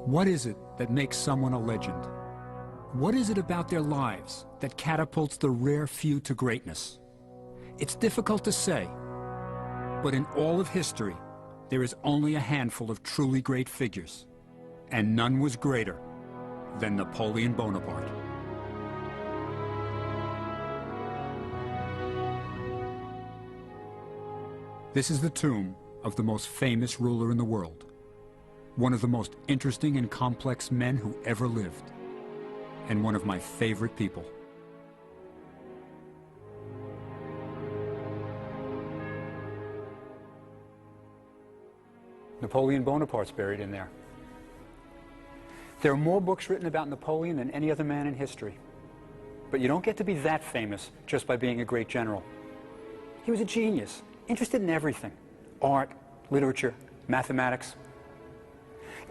What is it that makes someone a legend? What is it about their lives that catapults the rare few to greatness? It's difficult to say, but in all of history, there is only a handful of truly great figures, and none was greater than Napoleon Bonaparte. This is the tomb of the most famous ruler in the world, one of the most interesting and complex men who ever lived, and one of my favorite people. Napoleon Bonaparte's buried in there. There are more books written about Napoleon than any other man in history. But you don't get to be that famous just by being a great general. He was a genius, interested in everything: art, literature, mathematics.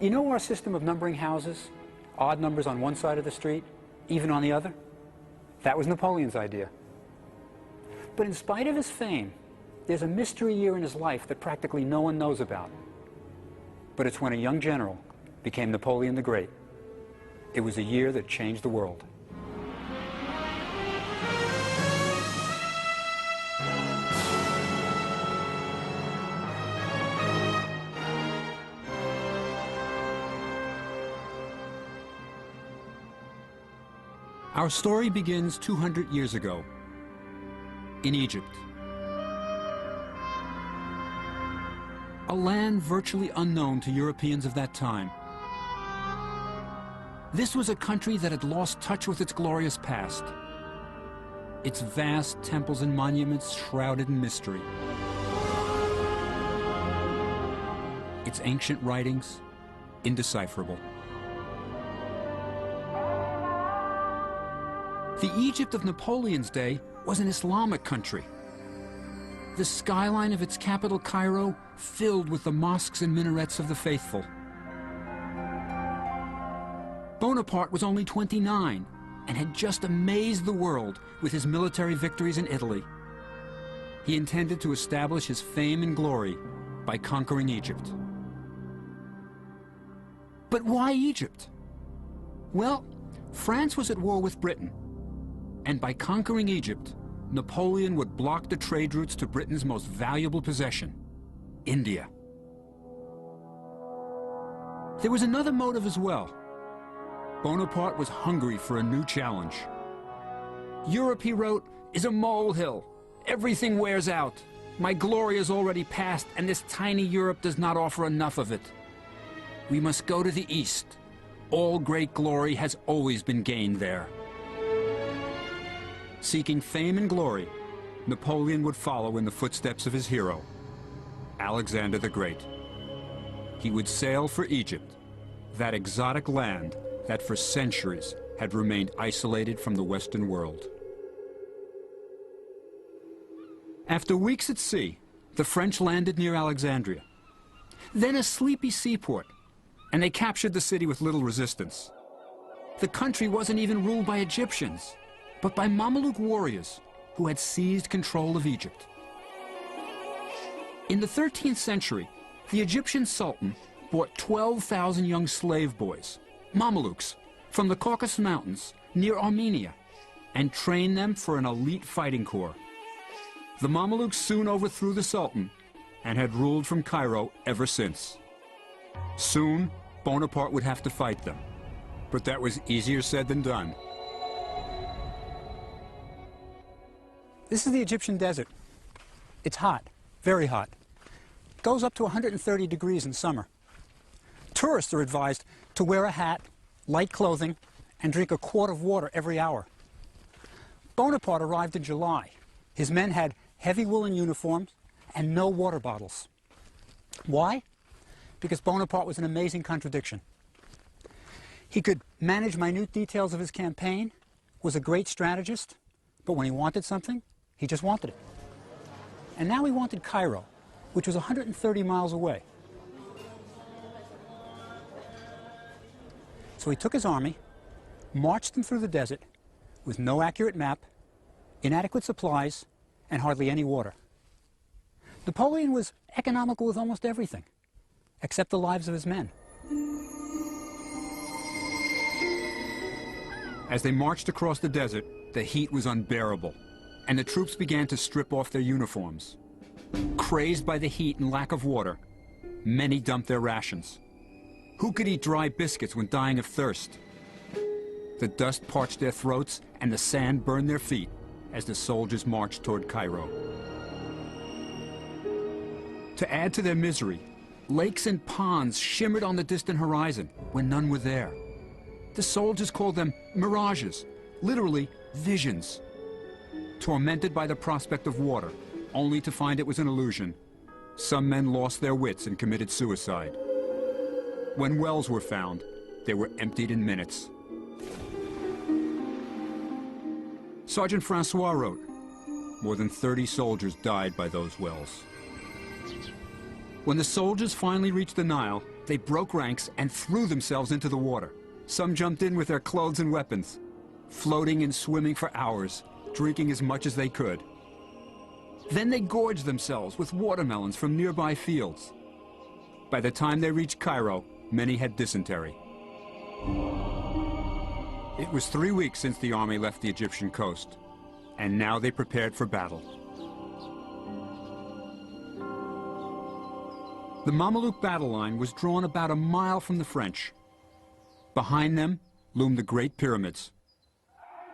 You know our system of numbering houses? Odd numbers on one side of the street, even on the other? That was Napoleon's idea. But in spite of his fame, there's a mystery year in his life that practically no one knows about. But it's when a young general became Napoleon the Great. It was a year that changed the world. Our story begins 200 years ago, in Egypt. A land virtually unknown to Europeans of that time. This was a country that had lost touch with its glorious past, its vast temples and monuments shrouded in mystery, its ancient writings indecipherable. The Egypt of Napoleon's day was an Islamic country. The skyline of its capital, Cairo, filled with the mosques and minarets of the faithful. Bonaparte was only 29 and had just amazed the world with his military victories in Italy. He intended to establish his fame and glory by conquering Egypt. But why Egypt? Well, France was at war with Britain, and by conquering Egypt, Napoleon would block the trade routes to Britain's most valuable possession, India. There was another motive as well. Bonaparte was hungry for a new challenge. Europe, he wrote, is a molehill. Everything wears out. My glory is already past, and this tiny Europe does not offer enough of it. We must go to the East. All great glory has always been gained there. Seeking fame and glory, Napoleon would follow in the footsteps of his hero, Alexander the Great. He would sail for Egypt, that exotic land that for centuries had remained isolated from the Western world. After weeks at sea, the French landed near Alexandria, then a sleepy seaport, and they captured the city with little resistance. The country wasn't even ruled by Egyptians, but by Mameluke warriors who had seized control of Egypt. In the 13th century, the Egyptian Sultan brought 12,000 young slave boys, Mamelukes, from the Caucasus Mountains near Armenia, and trained them for an elite fighting corps. The Mamelukes soon overthrew the Sultan and had ruled from Cairo ever since. Soon, Bonaparte would have to fight them, but that was easier said than done. This is the Egyptian desert. It's hot, very hot. It goes up to 130 degrees in summer. Tourists are advised to wear a hat, light clothing, and drink a quart of water every hour. Bonaparte arrived in July. His men had heavy woolen uniforms and no water bottles. Why? Because Bonaparte was an amazing contradiction. He could manage minute details of his campaign, was a great strategist, but when he wanted something, he just wanted it. And now he wanted Cairo, which was 130 miles away. So he took his army, marched them through the desert with no accurate map, inadequate supplies, and hardly any water. Napoleon was economical with almost everything, except the lives of his men. As they marched across the desert, the heat was unbearable, and the troops began to strip off their uniforms. Crazed by the heat and lack of water, many dumped their rations. Who could eat dry biscuits when dying of thirst? The dust parched their throats and the sand burned their feet as the soldiers marched toward Cairo. To add to their misery, lakes and ponds shimmered on the distant horizon when none were there. The soldiers called them mirages, literally visions. Tormented by the prospect of water, only to find it was an illusion, some men lost their wits and committed suicide. When wells were found, they were emptied in minutes. Sergeant Francois wrote, "More than 30 soldiers died by those wells." When the soldiers finally reached the Nile, they broke ranks and threw themselves into the water. Some jumped in with their clothes and weapons, floating and swimming for hours, drinking as much as they could. Then they gorged themselves with watermelons from nearby fields. By the time they reached Cairo, many had dysentery. It was 3 weeks since the army left the Egyptian coast, and now they prepared for battle. The Mameluke battle line was drawn about a mile from the French. Behind them loomed the Great Pyramids.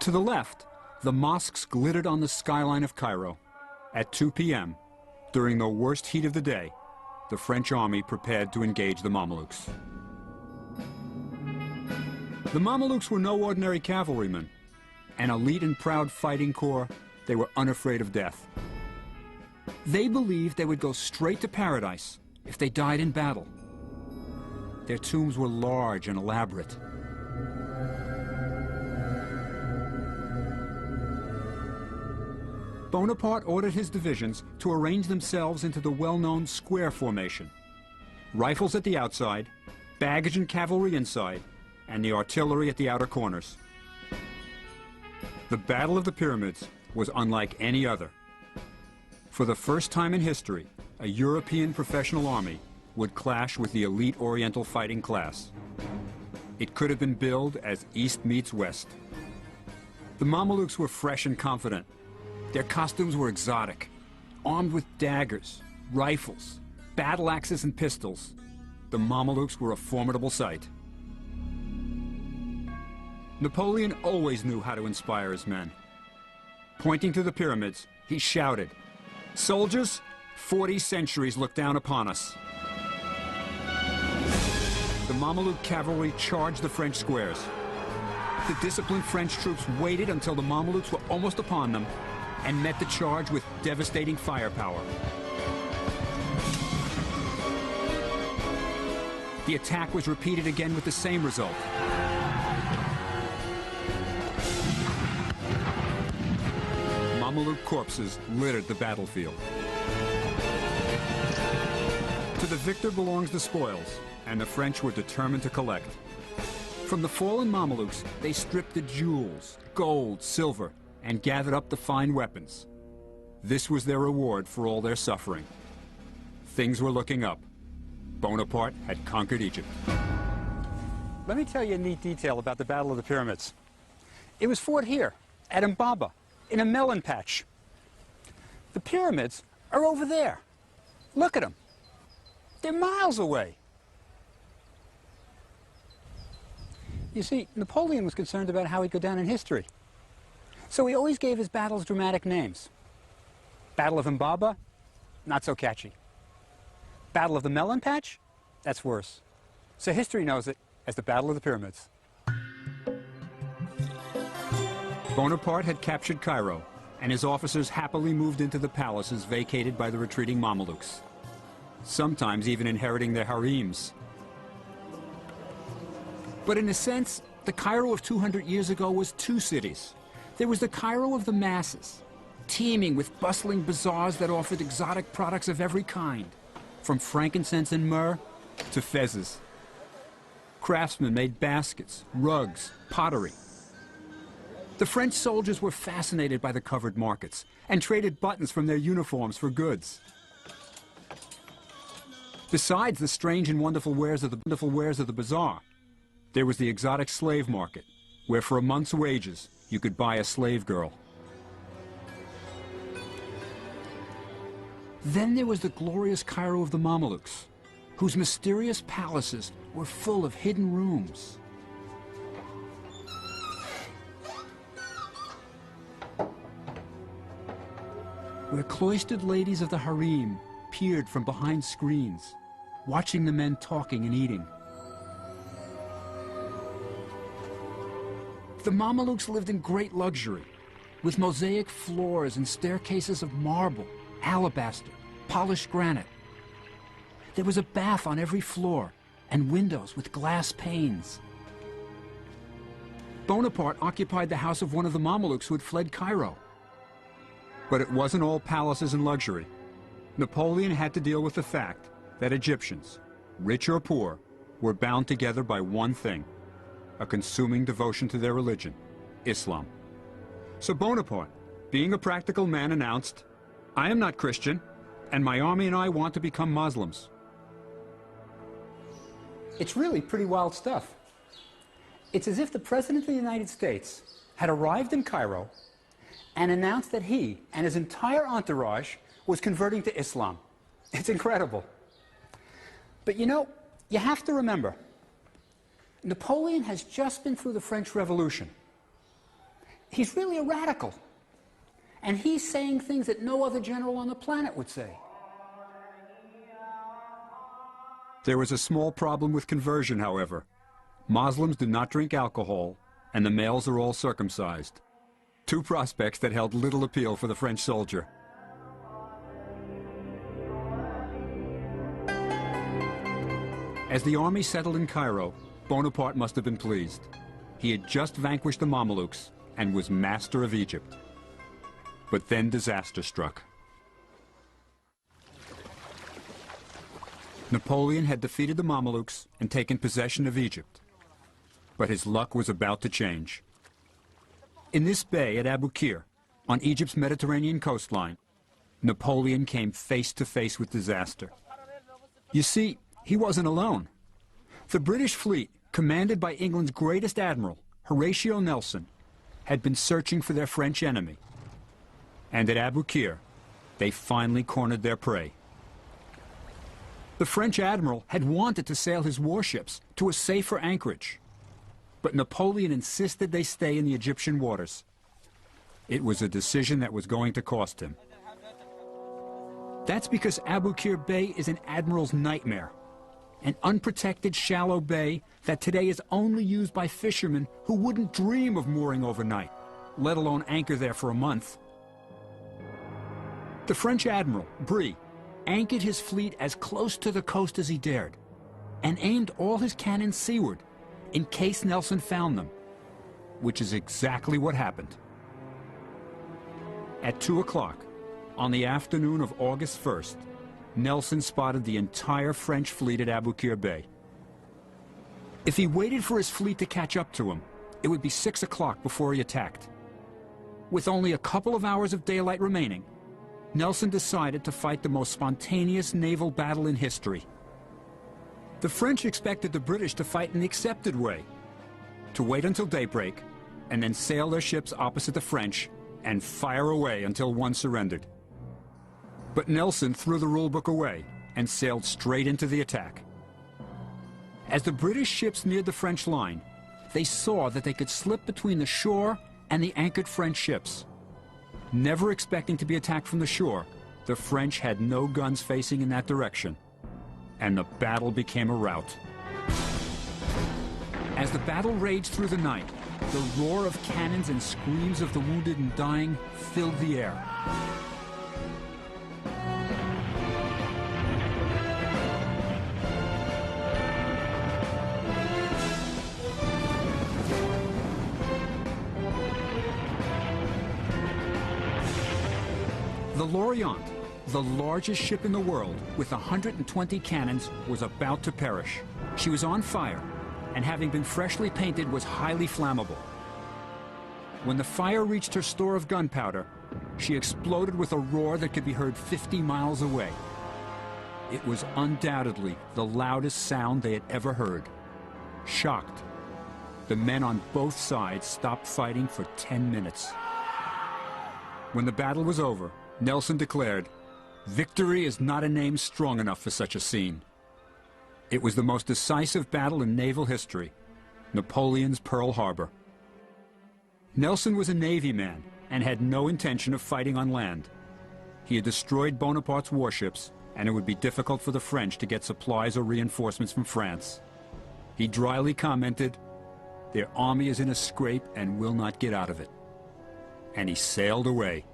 To the left, the mosques glittered on the skyline of Cairo. At 2 p.m., during the worst heat of the day, the French army prepared to engage the Mamelukes. The Mamelukes were no ordinary cavalrymen. An elite and proud fighting corps, they were unafraid of death. They believed they would go straight to paradise if they died in battle. Their tombs were large and elaborate. Bonaparte ordered his divisions to arrange themselves into the well-known square formation. Rifles at the outside, baggage and cavalry inside, and the artillery at the outer corners. The Battle of the Pyramids was unlike any other. For the first time in history, a European professional army would clash with the elite Oriental fighting class. It could have been billed as East meets West. The Mamelukes were fresh and confident. Their costumes were exotic, armed with daggers, rifles, battle axes and pistols. The Mamelukes were a formidable sight. Napoleon always knew how to inspire his men. Pointing to the pyramids, he shouted, "Soldiers, 40 centuries look down upon us." The Mameluke cavalry charged the French squares. The disciplined French troops waited until the Mamelukes were almost upon them and met the charge with devastating firepower. The attack was repeated again with the same result. Mameluke corpses littered the battlefield. To the victor belongs the spoils, and the French were determined to collect. From the fallen Mamelukes, they stripped the jewels, gold, silver, and gathered up the fine weapons. This was their reward for all their suffering. Things were looking up. Bonaparte had conquered Egypt. Let me tell you a neat detail about the Battle of the Pyramids. It was fought here, at Mbaba, in a melon patch. The pyramids are over there. Look at them. They're miles away. You see, Napoleon was concerned about how he'd go down in history. So he always gave his battles dramatic names. Battle of Mbaba, not so catchy. Battle of the Melon Patch, that's worse. So history knows it as the Battle of the Pyramids. Bonaparte had captured Cairo, and his officers happily moved into the palaces vacated by the retreating Mamelukes, sometimes even inheriting their harems. But in a sense, the Cairo of 200 years ago was two cities. There was the Cairo of the masses, teeming with bustling bazaars that offered exotic products of every kind, from frankincense and myrrh to fezzes. Craftsmen made baskets, rugs, pottery. The French soldiers were fascinated by the covered markets and traded buttons from their uniforms for goods. Besides the strange and wonderful wares of the bazaar, there was the exotic slave market, where for a month's wages you could buy a slave girl. Then there was the glorious Cairo of the Mamelukes, whose mysterious palaces were full of hidden rooms. Where cloistered ladies of the harem peered from behind screens, watching the men talking and eating. The Mamelukes lived in great luxury, with mosaic floors and staircases of marble, alabaster, polished granite. There was a bath on every floor, and windows with glass panes. Bonaparte occupied the house of one of the Mamelukes who had fled Cairo. But it wasn't all palaces and luxury. Napoleon had to deal with the fact that Egyptians, rich or poor, were bound together by one thing: a consuming devotion to their religion, Islam. So Bonaparte, being a practical man, announced, "I am not Christian, and my army and I want to become Muslims." It's really pretty wild stuff. It's as if the President of the United States had arrived in Cairo and announced that he and his entire entourage was converting to Islam. It's incredible. But you know, you have to remember, Napoleon has just been through the French Revolution. He's really a radical. And he's saying things that no other general on the planet would say. There was a small problem with conversion, however. Muslims do not drink alcohol, and the males are all circumcised. Two prospects that held little appeal for the French soldier. As the army settled in Cairo, Bonaparte must have been pleased. He had just vanquished the Mamelukes and was master of Egypt. But then disaster struck. Napoleon had defeated the Mamelukes and taken possession of Egypt. But his luck was about to change. In this bay at Abu Qir, on Egypt's Mediterranean coastline, Napoleon came face to face with disaster. You see, he wasn't alone. The British fleet, commanded by England's greatest admiral, Horatio Nelson, had been searching for their French enemy. And at Abu Qir, they finally cornered their prey. The French admiral had wanted to sail his warships to a safer anchorage, but Napoleon insisted they stay in the Egyptian waters. It was a decision that was going to cost him. That's because Abu Qir Bay is an admiral's nightmare, an unprotected, shallow bay that today is only used by fishermen who wouldn't dream of mooring overnight, let alone anchor there for a month. The French admiral, Brie, anchored his fleet as close to the coast as he dared, and aimed all his cannons seaward in case Nelson found them, which is exactly what happened. At 2 o'clock, on the afternoon of August 1st, Nelson spotted the entire French fleet at Abu Qir Bay. If he waited for his fleet to catch up to him, it would be 6 o'clock before he attacked. With only a couple of hours of daylight remaining, Nelson decided to fight the most spontaneous naval battle in history. The French expected the British to fight in the accepted way, to wait until daybreak, and then sail their ships opposite the French and fire away until one surrendered. But Nelson threw the rulebook away and sailed straight into the attack. As the British ships neared the French line, they saw that they could slip between the shore and the anchored French ships. Never expecting to be attacked from the shore, the French had no guns facing in that direction, and the battle became a rout. As the battle raged through the night, the roar of cannons and screams of the wounded and dying filled the air. The L'Orient, the largest ship in the world, with 120 cannons, was about to perish. She was on fire, and having been freshly painted, was highly flammable. When the fire reached her store of gunpowder, she exploded with a roar that could be heard 50 miles away. It was undoubtedly the loudest sound they had ever heard. Shocked, the men on both sides stopped fighting for 10 minutes. When the battle was over, Nelson declared, "Victory is not a name strong enough for such a scene." It was the most decisive battle in naval history, Napoleon's Pearl Harbor. Nelson was a Navy man and had no intention of fighting on land. He had destroyed Bonaparte's warships, and it would be difficult for the French to get supplies or reinforcements from France. He dryly commented, "Their army is in a scrape and will not get out of it." And he sailed away,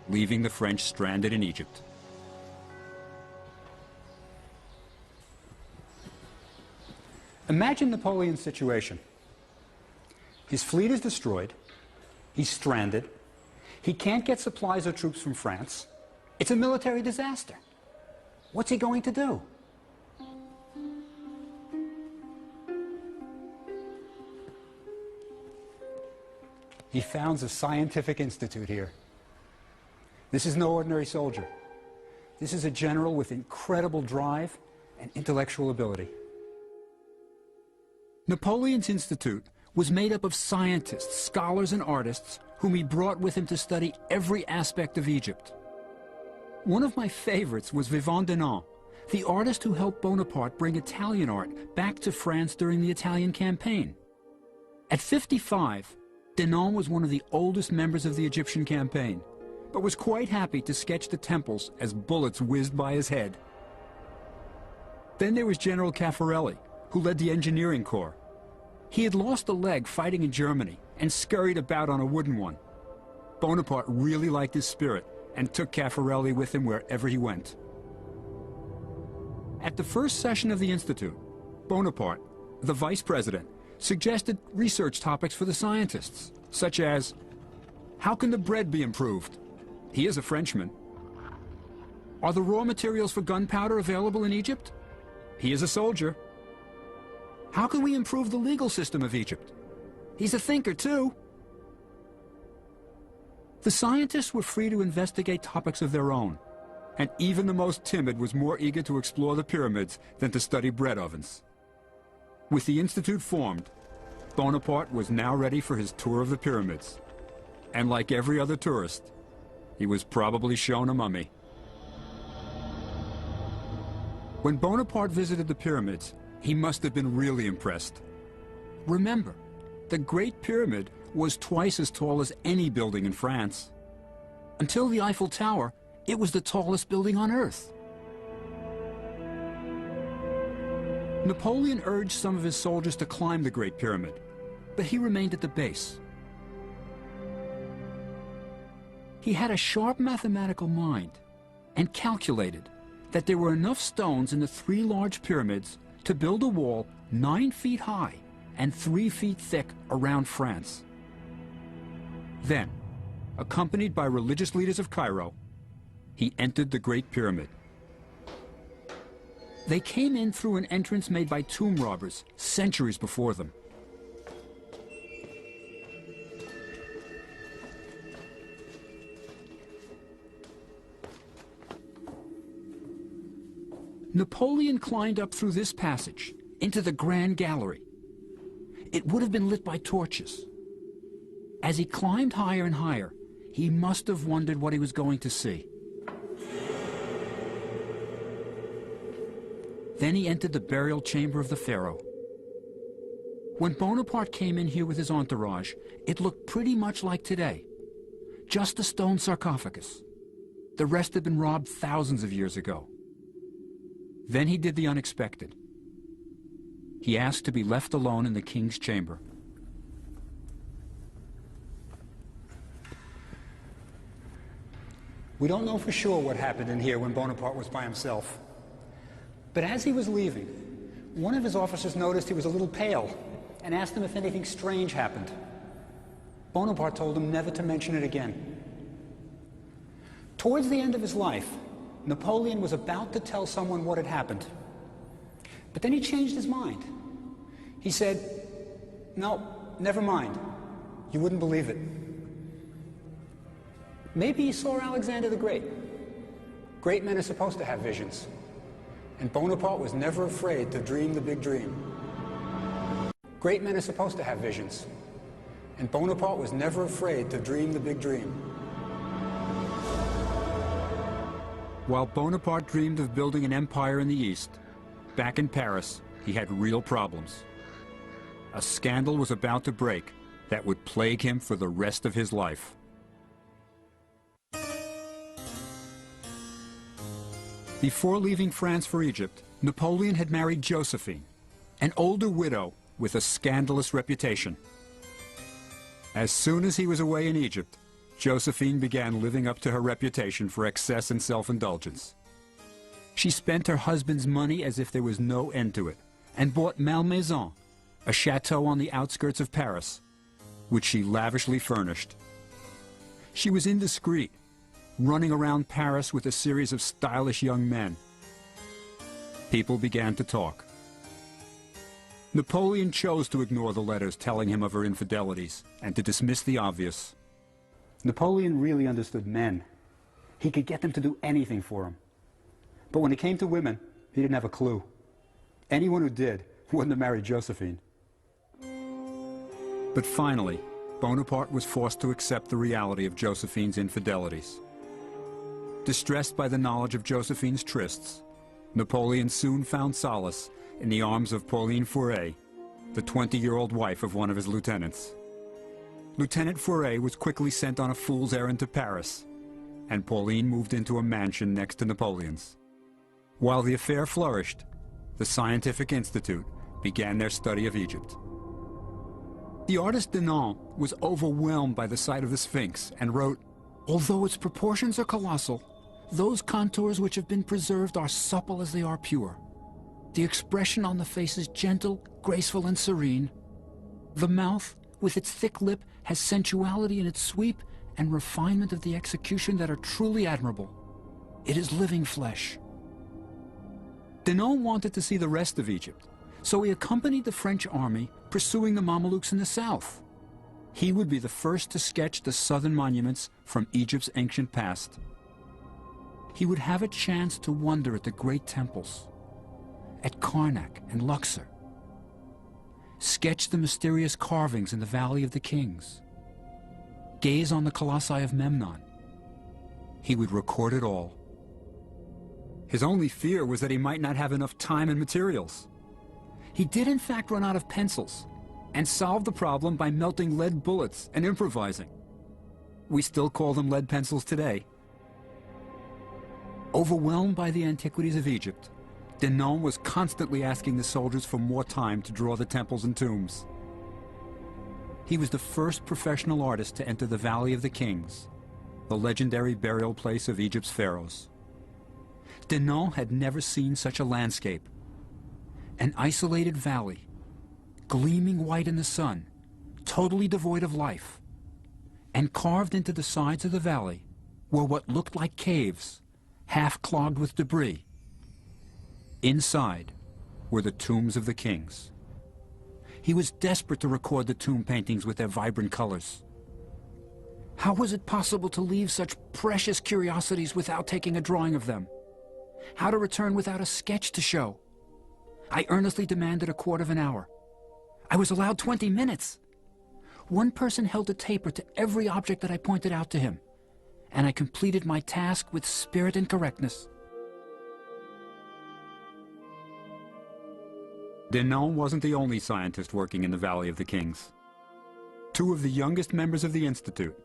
leaving the French stranded in Egypt. Imagine Napoleon's situation. His fleet is destroyed. He's stranded. He can't get supplies or troops from France. It's a military disaster. What's he going to do? He founds a scientific institute here. This is no ordinary soldier. This is a general with incredible drive and intellectual ability. Napoleon's institute was made up of scientists, scholars, and artists whom he brought with him to study every aspect of Egypt. One of my favorites was Vivant Denon, the artist who helped Bonaparte bring Italian art back to France during the Italian campaign. At 55, Denon was one of the oldest members of the Egyptian campaign, but was quite happy to sketch the temples as bullets whizzed by his head. Then there was General Caffarelli, who led the engineering corps. He had lost a leg fighting in Germany and scurried about on a wooden one. Bonaparte really liked his spirit and took Caffarelli with him wherever he went. At the first session of the Institute, Bonaparte, the vice president, suggested research topics for the scientists, such as, how can the bread be improved? He is a Frenchman. Are the raw materials for gunpowder available in Egypt? He is a soldier. How can we improve the legal system of Egypt? He's a thinker, too. The scientists were free to investigate topics of their own, and even the most timid was more eager to explore the pyramids than to study bread ovens. With the institute formed, Bonaparte was now ready for his tour of the pyramids. And like every other tourist, he was probably shown a mummy. When Bonaparte visited the pyramids, he must have been really impressed. Remember, the Great Pyramid was twice as tall as any building in France. Until the Eiffel Tower, it was the tallest building on Earth. Napoleon urged some of his soldiers to climb the Great Pyramid, but he remained at the base. He had a sharp mathematical mind and calculated that there were enough stones in the three large pyramids to build a wall 9 feet high and 3 feet thick around France. Then, accompanied by religious leaders of Cairo, he entered the Great Pyramid. They came in through an entrance made by tomb robbers centuries before them. Napoleon climbed up through this passage into the Grand Gallery. It would have been lit by torches. As he climbed higher and higher, he must have wondered what he was going to see. Then he entered the burial chamber of the pharaoh. When Bonaparte came in here with his entourage, it looked pretty much like today. Just a stone sarcophagus. The rest had been robbed thousands of years ago. Then he did the unexpected. He asked to be left alone in the king's chamber. We don't know for sure what happened in here when Bonaparte was by himself. But as he was leaving, one of his officers noticed he was a little pale and asked him if anything strange happened. Bonaparte told him never to mention it again. Towards the end of his life, Napoleon was about to tell someone what had happened. But then he changed his mind. He said, "No, never mind. You wouldn't believe it." Maybe he saw Alexander the Great. Great men are supposed to have visions. And Bonaparte was never afraid to dream the big dream. Great men are supposed to have visions. And Bonaparte was never afraid to dream the big dream. While Bonaparte dreamed of building an empire in the East, back in Paris, he had real problems. A scandal was about to break that would plague him for the rest of his life. Before leaving France for Egypt, Napoleon had married Josephine, an older widow with a scandalous reputation. As soon as he was away in Egypt, Josephine began living up to her reputation for excess and self-indulgence. She spent her husband's money as if there was no end to it, and bought Malmaison, a chateau on the outskirts of Paris, which she lavishly furnished. She was indiscreet, running around Paris with a series of stylish young men. People began to talk. Napoleon chose to ignore the letters telling him of her infidelities and to dismiss the obvious. Napoleon really understood men. He could get them to do anything for him. But when it came to women, he didn't have a clue. Anyone who did wouldn't have married Josephine. But finally, Bonaparte was forced to accept the reality of Josephine's infidelities. Distressed by the knowledge of Josephine's trysts, Napoleon soon found solace in the arms of Pauline Faure, the 20-year-old wife of one of his lieutenants. Lieutenant Faure was quickly sent on a fool's errand to Paris, and Pauline moved into a mansion next to Napoleon's. While the affair flourished, the Scientific Institute began their study of Egypt. The artist Denon was overwhelmed by the sight of the Sphinx and wrote, "Although its proportions are colossal, those contours which have been preserved are supple as they are pure. The expression on the face is gentle, graceful, and serene. The mouth, with its thick lip, has sensuality in its sweep and refinement of the execution that are truly admirable. It is living flesh." Denon wanted to see the rest of Egypt, so he accompanied the French army pursuing the Mamelukes in the south. He would be the first to sketch the southern monuments from Egypt's ancient past. He would have a chance to wonder at the great temples, at Karnak and Luxor, sketch the mysterious carvings in the Valley of the Kings, gaze on the colossi of Memnon. He would record it all. His only fear was that he might not have enough time and materials. He did in fact run out of pencils, and solved the problem by melting lead bullets and improvising. We still call them lead pencils today. Overwhelmed by the antiquities of Egypt, Denon was constantly asking the soldiers for more time to draw the temples and tombs. He was the first professional artist to enter the Valley of the Kings, the legendary burial place of Egypt's pharaohs. Denon had never seen such a landscape. An isolated valley, gleaming white in the sun, totally devoid of life. And carved into the sides of the valley were what looked like caves, half clogged with debris. Inside were the tombs of the kings. He was desperate to record the tomb paintings with their vibrant colors. How was it possible to leave such precious curiosities without taking a drawing of them? How to return without a sketch to show? I earnestly demanded a quarter of an hour. I was allowed 20 minutes. One person held a taper to every object that I pointed out to him, and I completed my task with spirit and correctness. Denon wasn't the only scientist working in the Valley of the Kings. Two of the youngest members of the Institute,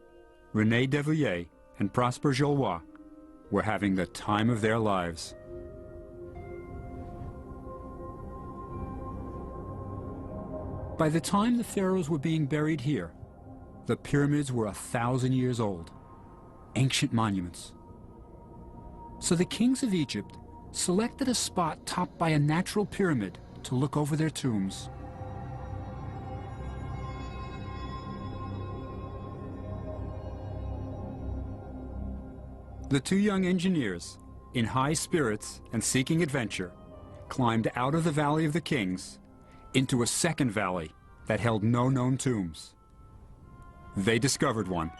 René Devilliers and Prosper Jollois, were having the time of their lives. By the time the pharaohs were being buried here, the pyramids were 1,000 years old, ancient monuments. So the kings of Egypt selected a spot topped by a natural pyramid to look over their tombs. The two young engineers, in high spirits and seeking adventure, climbed out of the Valley of the Kings into a second valley that held no known tombs. They discovered one.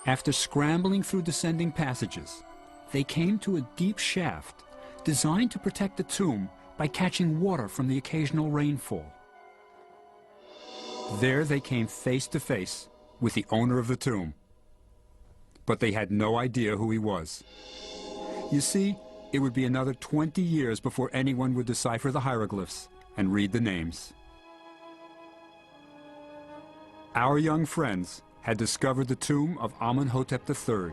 After scrambling through descending passages, they came to a deep shaft designed to protect the tomb by catching water from the occasional rainfall. There they came face to face with the owner of the tomb. But they had no idea who he was. You see, it would be another 20 years before anyone would decipher the hieroglyphs and read the names. Our young friends had discovered the tomb of Amenhotep III,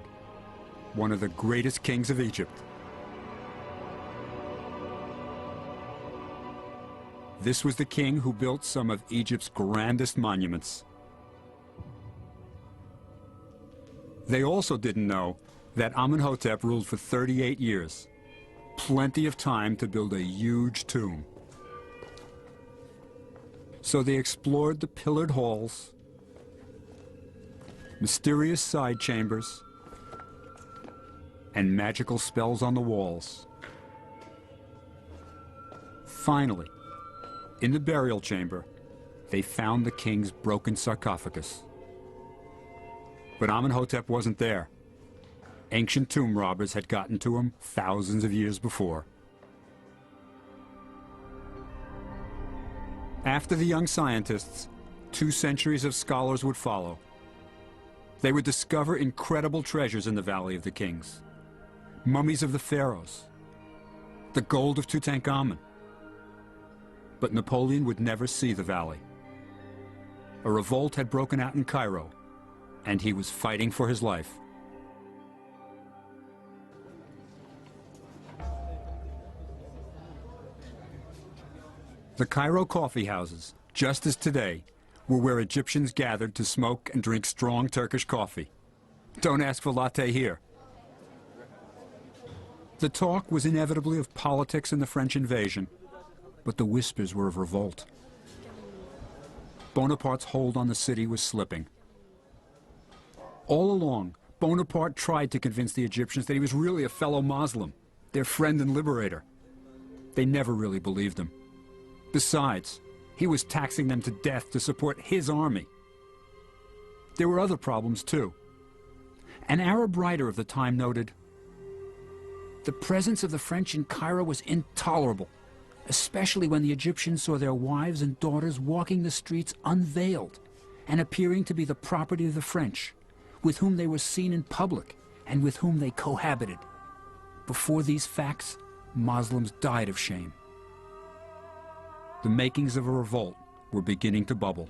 one of the greatest kings of Egypt. This was the king who built some of Egypt's grandest monuments. They also didn't know that Amenhotep ruled for 38 years, plenty of time to build a huge tomb. So they explored the pillared halls, mysterious side chambers, and magical spells on the walls. Finally, in the burial chamber, they found the king's broken sarcophagus. But Amenhotep wasn't there. Ancient tomb robbers had gotten to him thousands of years before. After the young scientists, 2 centuries of scholars would follow. They would discover incredible treasures in the Valley of the Kings. Mummies of the pharaohs, the gold of Tutankhamun. But Napoleon would never see the valley. A revolt had broken out in Cairo, and he was fighting for his life. The Cairo coffee houses, just as today, were where Egyptians gathered to smoke and drink strong Turkish coffee. Don't ask for latte here. The talk was inevitably of politics and the French invasion, but the whispers were of revolt. Bonaparte's hold on the city was slipping. All along, Bonaparte tried to convince the Egyptians that he was really a fellow Muslim, their friend and liberator. They never really believed him. Besides, he was taxing them to death to support his army. There were other problems, too. An Arab writer of the time noted, "The presence of the French in Cairo was intolerable, especially when the Egyptians saw their wives and daughters walking the streets unveiled and appearing to be the property of the French, with whom they were seen in public and with whom they cohabited. Before these facts, Muslims died of shame." The makings of a revolt were beginning to bubble.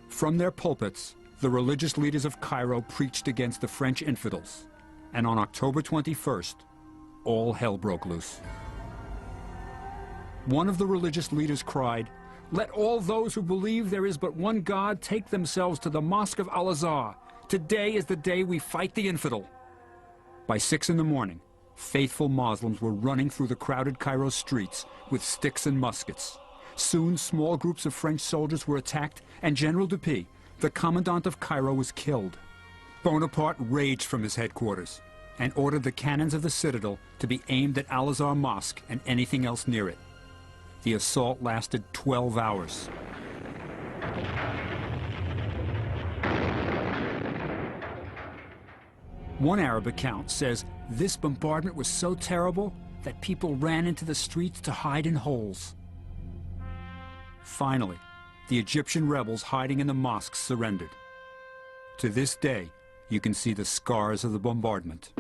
From their pulpits, the religious leaders of Cairo preached against the French infidels, and on October 21st, all hell broke loose. One of the religious leaders cried, "Let all those who believe there is but one God take themselves to the Mosque of Al-Azhar. Today is the day we fight the infidel." By 6 in the morning, faithful Muslims were running through the crowded Cairo streets with sticks and muskets. Soon, small groups of French soldiers were attacked, and General Dupuy, the commandant of Cairo, was killed. Bonaparte raged from his headquarters and ordered the cannons of the citadel to be aimed at Al-Azhar Mosque and anything else near it. The assault lasted 12 hours. One Arab account says this bombardment was so terrible that people ran into the streets to hide in holes. Finally, the Egyptian rebels hiding in the mosques surrendered. To this day, you can see the scars of the bombardment.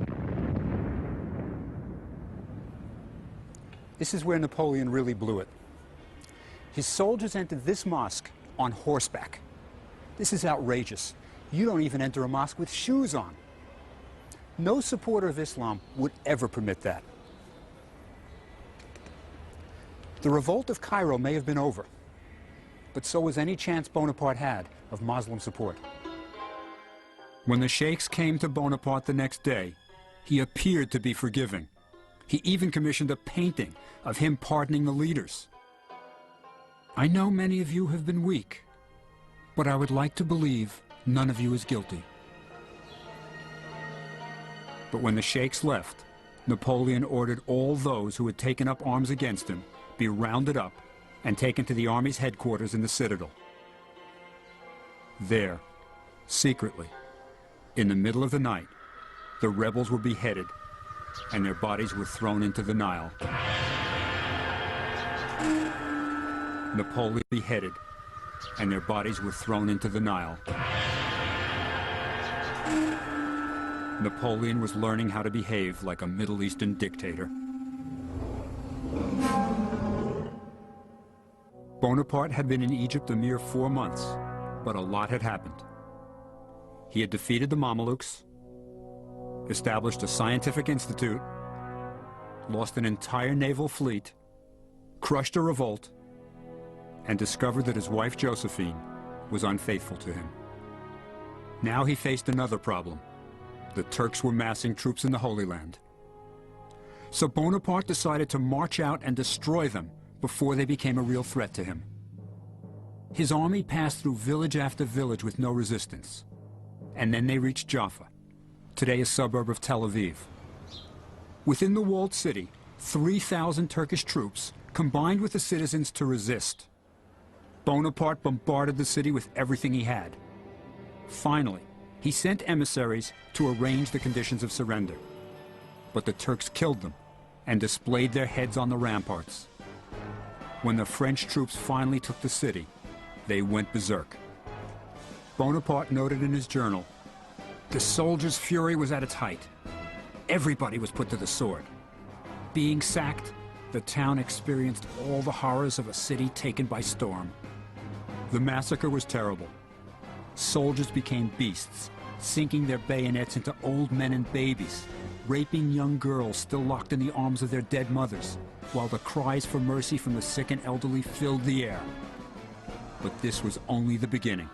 This is where Napoleon really blew it. His soldiers entered this mosque on horseback. This is outrageous. You don't even enter a mosque with shoes on. No supporter of Islam would ever permit that. The revolt of Cairo may have been over, but so was any chance Bonaparte had of Muslim support. When the sheikhs came to Bonaparte the next day, he appeared to be forgiving. He even commissioned a painting of him pardoning the leaders. "I know many of you have been weak, but I would like to believe none of you is guilty." But when the sheikhs left, Napoleon ordered all those who had taken up arms against him be rounded up and taken to the army's headquarters in the citadel. There, secretly, in the middle of the night, the rebels were beheaded, and their bodies were thrown into the Nile. Napoleon beheaded, and their bodies were thrown into the Nile. Napoleon was learning how to behave like a Middle Eastern dictator. Bonaparte had been in Egypt a mere 4 months, but a lot had happened. He had defeated the Mamelukes, established a scientific institute, lost an entire naval fleet, crushed a revolt, and discovered that his wife Josephine was unfaithful to him. Now he faced another problem. The Turks were massing troops in the Holy Land. So Bonaparte decided to march out and destroy them before they became a real threat to him. His army passed through village after village with no resistance. And then they reached Jaffa, today a suburb of Tel Aviv. Within the walled city, 3,000 Turkish troops combined with the citizens to resist. Bonaparte bombarded the city with everything he had. Finally, he sent emissaries to arrange the conditions of surrender. But the Turks killed them and displayed their heads on the ramparts. When the French troops finally took the city, they went berserk. Bonaparte noted in his journal, "The soldiers' fury was at its height. Everybody was put to the sword. Being sacked, the town experienced all the horrors of a city taken by storm. The massacre was terrible. Soldiers became beasts, sinking their bayonets into old men and babies, raping young girls still locked in the arms of their dead mothers, while the cries for mercy from the sick and elderly filled the air." But this was only the beginning.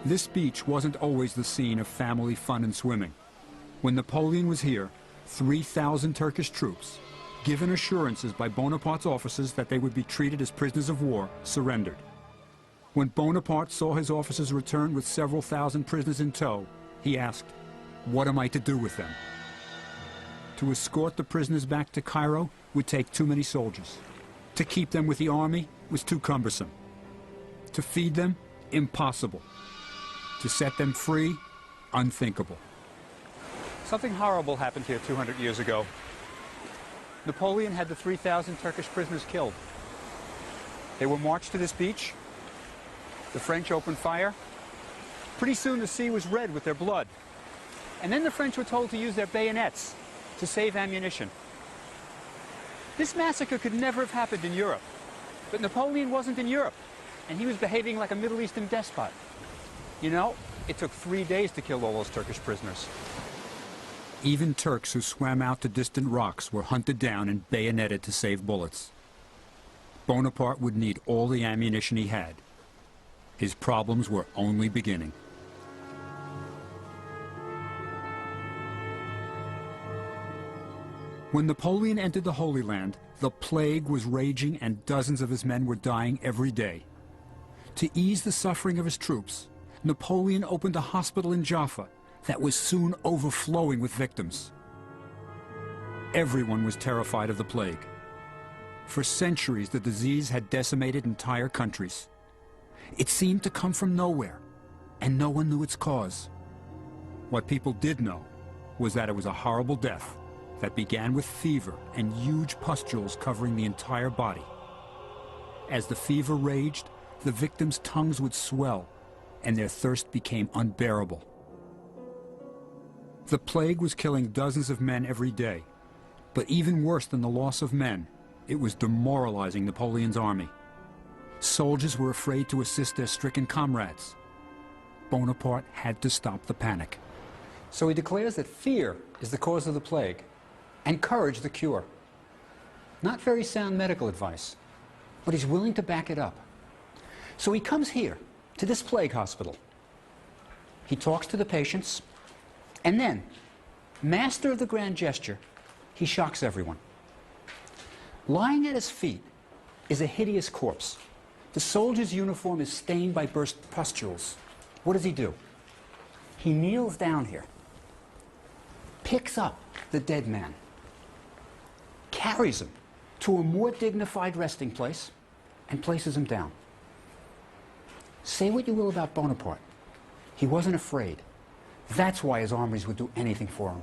This beach wasn't always the scene of family fun and swimming. When Napoleon was here, 3,000 Turkish troops, given assurances by Bonaparte's officers that they would be treated as prisoners of war, surrendered. When Bonaparte saw his officers return with several thousand prisoners in tow, he asked, "What am I to do with them?" To escort the prisoners back to Cairo would take too many soldiers. To keep them with the army was too cumbersome. To feed them, impossible. To set them free, unthinkable. Something horrible happened here 200 years ago. Napoleon had the 3,000 Turkish prisoners killed. They were marched to this beach. The French opened fire. Pretty soon the sea was red with their blood. And then the French were told to use their bayonets to save ammunition. This massacre could never have happened in Europe. But Napoleon wasn't in Europe, and he was behaving like a Middle Eastern despot. You know, it took 3 days to kill all those Turkish prisoners. Even Turks who swam out to distant rocks were hunted down and bayoneted to save bullets. Bonaparte would need all the ammunition he had. His problems were only beginning. When Napoleon entered the Holy Land, the plague was raging and dozens of his men were dying every day. To ease the suffering of his troops, Napoleon opened a hospital in Jaffa that was soon overflowing with victims. Everyone was terrified of the plague. For centuries, the disease had decimated entire countries. It seemed to come from nowhere, and no one knew its cause. What people did know was that it was a horrible death that began with fever and huge pustules covering the entire body. As the fever raged, the victims' tongues would swell, and their thirst became unbearable. The plague was killing dozens of men every day, but even worse than the loss of men, it was demoralizing Napoleon's army. Soldiers were afraid to assist their stricken comrades. Bonaparte had to stop the panic. So he declares that fear is the cause of the plague, and courage the cure. Not very sound medical advice, but he's willing to back it up. So he comes here, to this plague hospital. He talks to the patients, and then, master of the grand gesture, he shocks everyone. Lying at his feet is a hideous corpse. The soldier's uniform is stained by burst pustules. What does he do? He kneels down here, picks up the dead man, carries him to a more dignified resting place, and places him down. Say what you will about Bonaparte. He wasn't afraid. That's why his armies would do anything for him.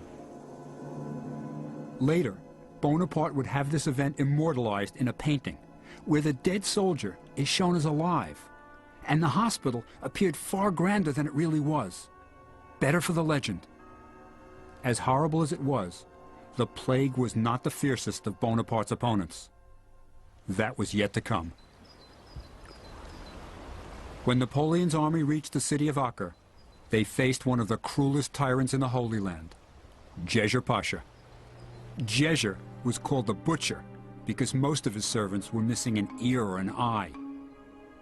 Later, Bonaparte would have this event immortalized in a painting, where the dead soldier is shown as alive, and the hospital appeared far grander than it really was. Better for the legend. As horrible as it was, the plague was not the fiercest of Bonaparte's opponents. That was yet to come. When Napoleon's army reached the city of Acre, they faced one of the cruelest tyrants in the Holy Land, Djejer Pasha. Djejer was called the Butcher because most of his servants were missing an ear or an eye,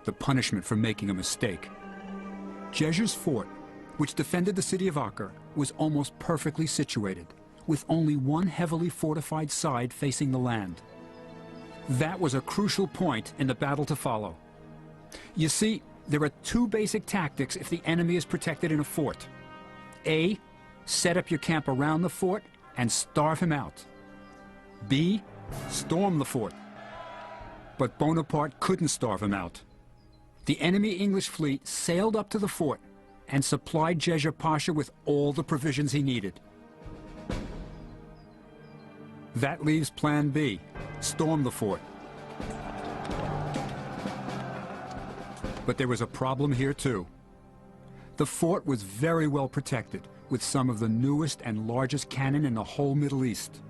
the punishment for making a mistake. Djejer's fort, which defended the city of Acre, was almost perfectly situated, with only one heavily fortified side facing the land. That was a crucial point in the battle to follow. You see, there are two basic tactics if the enemy is protected in a fort. A, set up your camp around the fort and starve him out. B, storm the fort. But Bonaparte couldn't starve him out. The enemy English fleet sailed up to the fort and supplied Djejer Pasha with all the provisions he needed. That leaves Plan B, storm the fort. But there was a problem here too. The fort was very well protected, with some of the newest and largest cannon in the whole Middle East.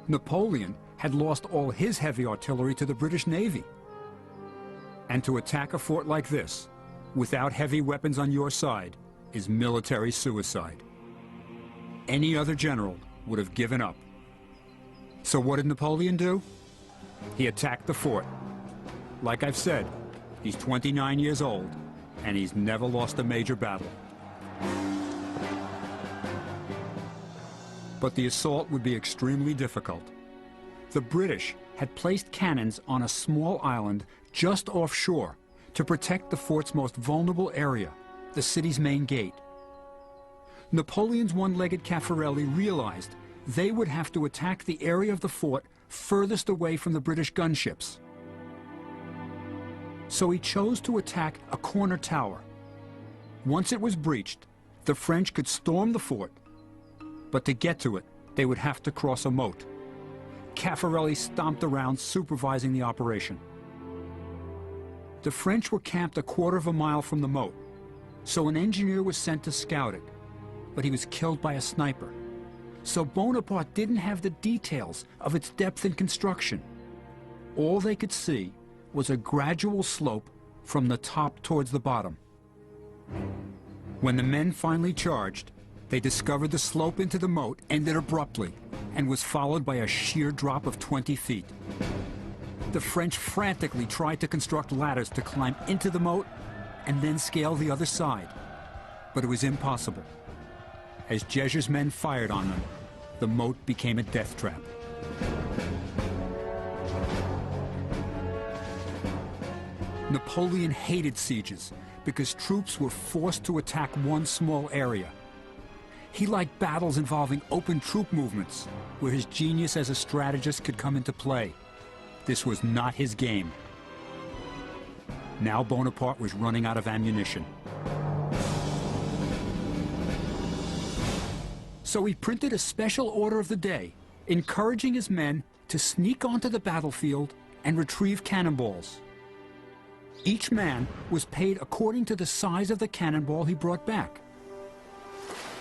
Napoleon had lost all his heavy artillery to the British Navy. And to attack a fort like this, without heavy weapons on your side, is military suicide. Any other general would have given up. So what did Napoleon do? He attacked the fort. Like I've said, he's 29 years old, and he's never lost a major battle. But the assault would be extremely difficult. The British had placed cannons on a small island just offshore to protect the fort's most vulnerable area, the city's main gate. Napoleon's one-legged Caffarelli realized they would have to attack the area of the fort furthest away from the British gunships. So he chose to attack a corner tower. Once it was breached, the French could storm the fort, but to get to it, they would have to cross a moat. Caffarelli stomped around supervising the operation. The French were camped a quarter of a mile from the moat, so an engineer was sent to scout it, but he was killed by a sniper. So Bonaparte didn't have the details of its depth and construction. All they could see was a gradual slope from the top towards the bottom. When the men finally charged, they discovered the slope into the moat ended abruptly and was followed by a sheer drop of 20 feet. The French frantically tried to construct ladders to climb into the moat and then scale the other side, but it was impossible. As Djejer's men fired on them, the moat became a death trap. Napoleon hated sieges because troops were forced to attack one small area. He liked battles involving open troop movements, where his genius as a strategist could come into play. This was not his game. Now Bonaparte was running out of ammunition. So he printed a special order of the day, encouraging his men to sneak onto the battlefield and retrieve cannonballs. Each man was paid according to the size of the cannonball he brought back.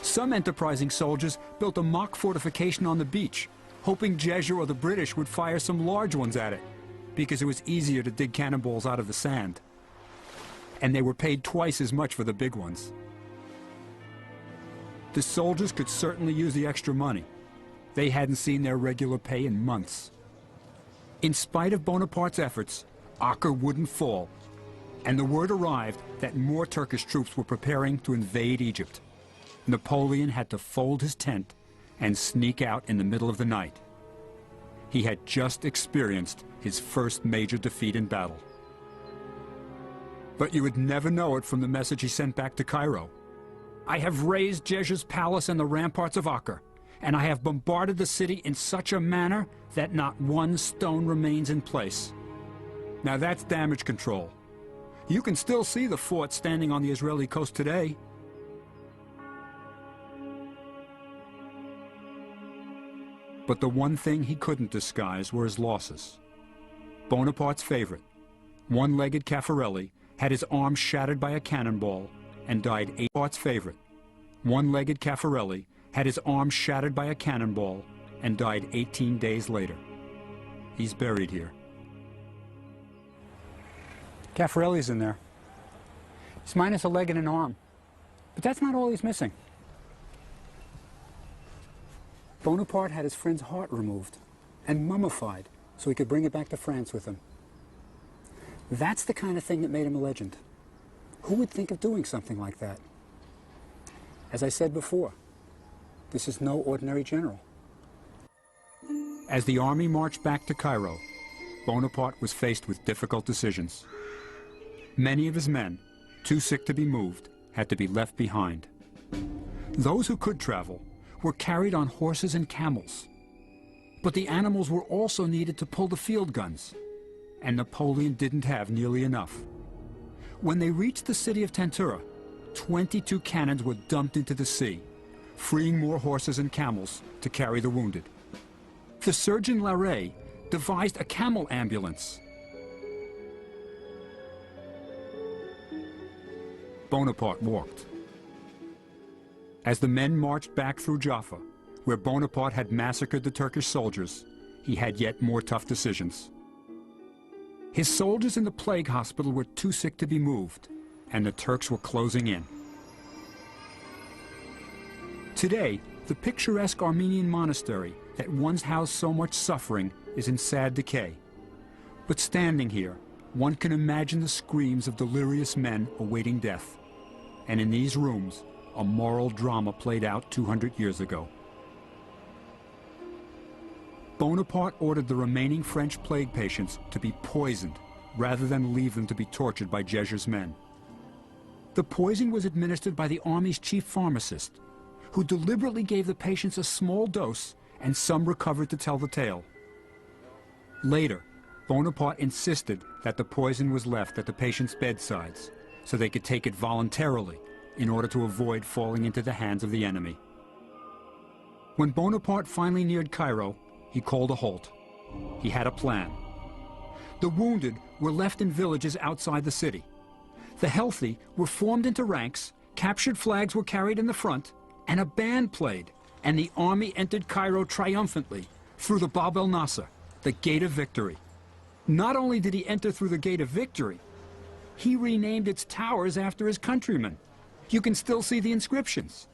Some enterprising soldiers built a mock fortification on the beach, hoping Djejer or the British would fire some large ones at it, because it was easier to dig cannonballs out of the sand. And they were paid twice as much for the big ones. The soldiers could certainly use the extra money. They hadn't seen their regular pay in months. In spite of Bonaparte's efforts, Acre wouldn't fall, and the word arrived that more Turkish troops were preparing to invade Egypt. Napoleon had to fold his tent and sneak out in the middle of the night. He had just experienced his first major defeat in battle. But you would never know it from the message he sent back to Cairo. I have razed Djejer's palace and the ramparts of Acre, and I have bombarded the city in such a manner that not one stone remains in place. Now that's damage control. You can still see the fort standing on the Israeli coast today. But the one thing he couldn't disguise were his losses. Bonaparte's favorite, one-legged Caffarelli, had his arm shattered by a cannonball and died. Bonaparte's favorite, one-legged Caffarelli, had his arm shattered by a cannonball and died 18 days later. He's buried here. Caffarelli's in there. He's minus a leg and an arm. But that's not all he's missing. Bonaparte had his friend's heart removed and mummified so he could bring it back to France with him. That's the kind of thing that made him a legend. Who would think of doing something like that? As I said before, this is no ordinary general. As the army marched back to Cairo, Bonaparte was faced with difficult decisions. Many of his men, too sick to be moved, had to be left behind. Those who could travel were carried on horses and camels. But the animals were also needed to pull the field guns, and Napoleon didn't have nearly enough. When they reached the city of Tentura, 22 cannons were dumped into the sea, freeing more horses and camels to carry the wounded. The surgeon Larrey devised a camel ambulance. Bonaparte walked. As the men marched back through Jaffa, where Bonaparte had massacred the Turkish soldiers, he had yet more tough decisions. His soldiers in the plague hospital were too sick to be moved, and the Turks were closing in. Today, the picturesque Armenian monastery that once housed so much suffering is in sad decay. But standing here, one can imagine the screams of delirious men awaiting death. And in these rooms, a moral drama played out 200 years ago. Bonaparte ordered the remaining French plague patients to be poisoned rather than leave them to be tortured by Jeger's men. The poison was administered by the army's chief pharmacist, who deliberately gave the patients a small dose, and some recovered to tell the tale. Later, Bonaparte insisted that the poison was left at the patients' bedsides so they could take it voluntarily in order to avoid falling into the hands of the enemy. When Bonaparte finally neared Cairo, he called a halt. He had a plan. The wounded were left in villages outside the city. The healthy were formed into ranks, captured flags were carried in the front, and a band played, and the army entered Cairo triumphantly through the Bab el Nasser, the Gate of Victory. Not only did he enter through the Gate of Victory, he renamed its towers after his countrymen. You can still see the inscriptions.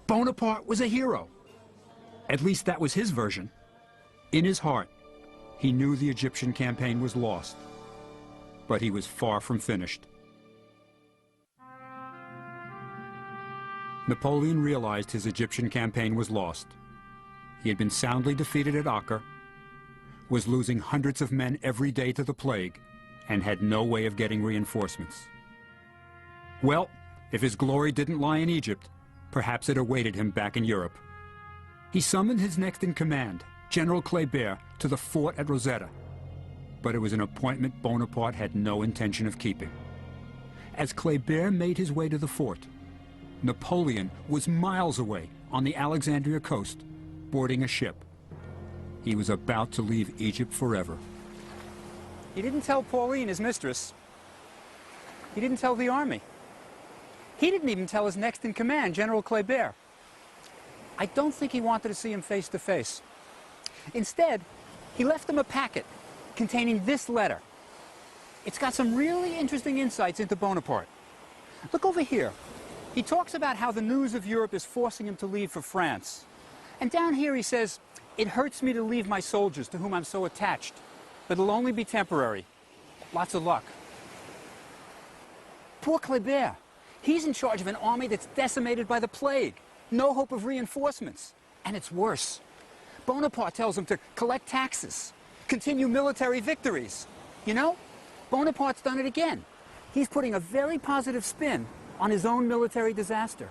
Bonaparte was a hero. At least that was his version. In his heart, he knew the Egyptian campaign was lost, but he was far from finished. Napoleon realized his Egyptian campaign was lost. He had been soundly defeated at Acre, was losing hundreds of men every day to the plague, and had no way of getting reinforcements. Well, if his glory didn't lie in Egypt, perhaps it awaited him back in Europe. He summoned his next-in-command, General Kléber, to the fort at Rosetta, but it was an appointment Bonaparte had no intention of keeping. As Kléber made his way to the fort, Napoleon was miles away on the Alexandria coast, boarding a ship. He was about to leave Egypt forever. He didn't tell Pauline, his mistress. He didn't tell the army. He didn't even tell his next-in-command, General Kléber. I don't think he wanted to see him face to face. Instead, he left him a packet containing this letter. It's got some really interesting insights into Bonaparte. Look over here. He talks about how the news of Europe is forcing him to leave for France. And down here he says, "It hurts me to leave my soldiers to whom I'm so attached, but it'll only be temporary. Lots of luck." Poor Kléber. He's in charge of an army that's decimated by the plague. No hope of reinforcements. And it's worse. Bonaparte tells him to collect taxes, continue military victories. You know, Bonaparte's done it again. He's putting a very positive spin on his own military disaster.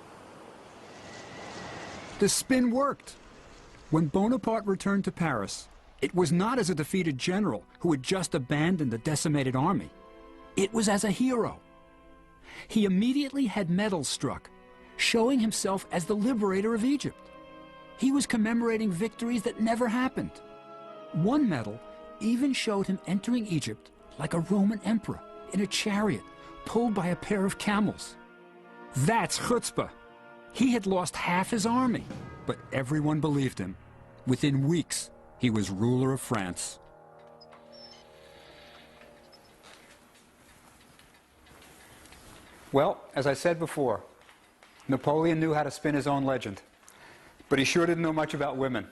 The spin worked. When Bonaparte returned to Paris, it was not as a defeated general who had just abandoned a decimated army, It was as a hero. He immediately had medals struck, showing himself as the liberator of Egypt. He was commemorating victories that never happened. One medal even showed him entering Egypt like a Roman emperor in a chariot pulled by a pair of camels. That's chutzpah. He had lost half his army, but everyone believed him. Within weeks, he was ruler of France. Well, as I said before, Napoleon knew how to spin his own legend, but he sure didn't know much about women.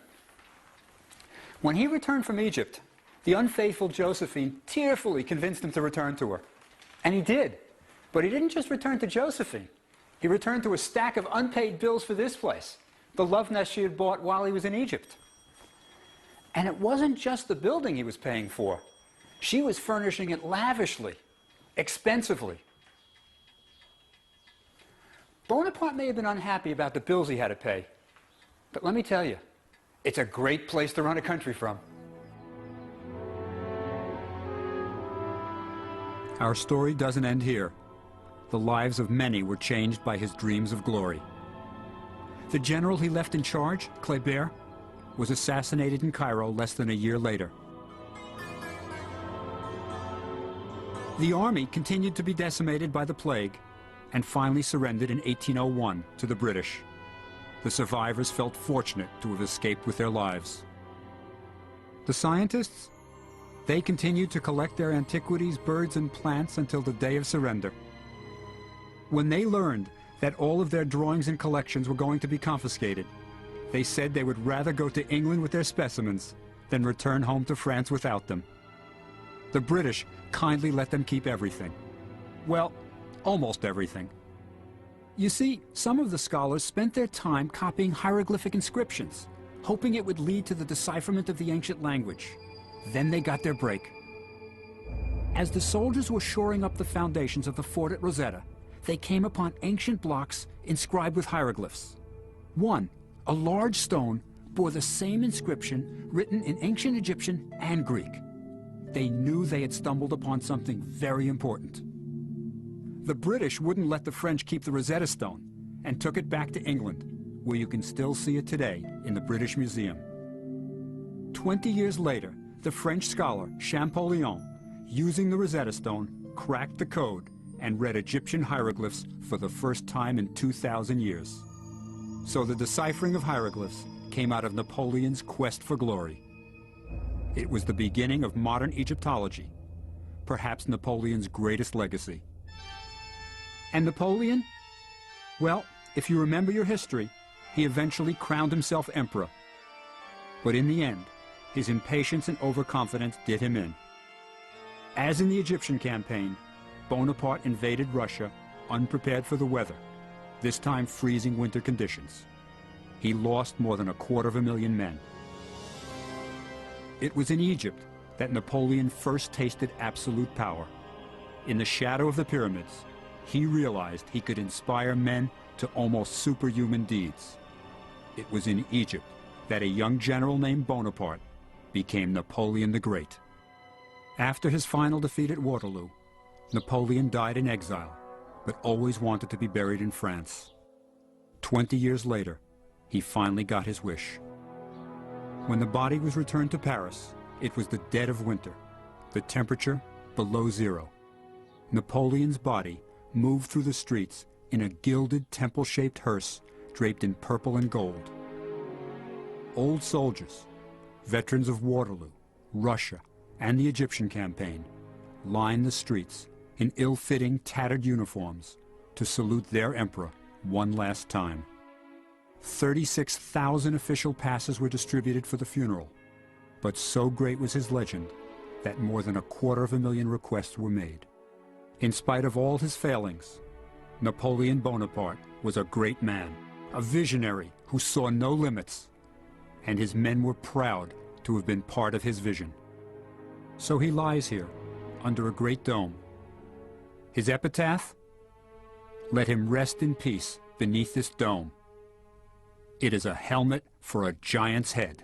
When he returned from Egypt, the unfaithful Josephine tearfully convinced him to return to her. And he did. But he didn't just return to Josephine. He returned to a stack of unpaid bills for this place, the love nest she had bought while he was in Egypt. And it wasn't just the building he was paying for. She was furnishing it lavishly, expensively. Bonaparte may have been unhappy about the bills he had to pay, but let me tell you, it's a great place to run a country from. Our story doesn't end here. The lives of many were changed by his dreams of glory. The general he left in charge, Kléber, was assassinated in Cairo less than a year later. The army continued to be decimated by the plague and finally surrendered in 1801 to the British. The survivors felt fortunate to have escaped with their lives. The scientists? They continued to collect their antiquities, birds, and plants until the day of surrender. When they learned that all of their drawings and collections were going to be confiscated, they said they would rather go to England with their specimens than return home to France without them. The British kindly let them keep everything. Well, almost everything. You see, some of the scholars spent their time copying hieroglyphic inscriptions, hoping it would lead to the decipherment of the ancient language. Then they got their break. As the soldiers were shoring up the foundations of the fort at Rosetta, they came upon ancient blocks inscribed with hieroglyphs. One, a large stone, bore the same inscription written in ancient Egyptian and Greek. They knew they had stumbled upon something very important. The British wouldn't let the French keep the Rosetta Stone and took it back to England, where you can still see it today in the British Museum. 20 years later, the French scholar Napoleon, using the Rosetta Stone, cracked the code and read Egyptian hieroglyphs for the first time in 2,000 years. So the deciphering of hieroglyphs came out of Napoleon's quest for glory. It was the beginning of modern Egyptology, perhaps Napoleon's greatest legacy. And Napoleon? Well, if you remember your history, he eventually crowned himself emperor. But in the end, his impatience and overconfidence did him in. As in the Egyptian campaign, Bonaparte invaded Russia unprepared for the weather, this time freezing winter conditions. He lost more than 250,000 men. It was in Egypt that Napoleon first tasted absolute power. In the shadow of the pyramids, he realized he could inspire men to almost superhuman deeds. It was in Egypt that a young general named Bonaparte became Napoleon the Great. After his final defeat at Waterloo, Napoleon died in exile, but always wanted to be buried in France. 20 years later, he finally got his wish. When the body was returned to Paris, it was the dead of winter, the temperature below zero. Napoleon's body moved through the streets in a gilded temple-shaped hearse draped in purple and gold. Old soldiers, veterans of Waterloo, Russia, and the Egyptian campaign, lined the streets in ill-fitting, tattered uniforms to salute their emperor one last time. 36,000 official passes were distributed for the funeral, but so great was his legend that more than 250,000 requests were made. In spite of all his failings, Napoleon Bonaparte was a great man, a visionary who saw no limits, and his men were proud to have been part of his vision. So he lies here, under a great dome. His epitaph? Let him rest in peace beneath this dome. It is a helmet for a giant's head.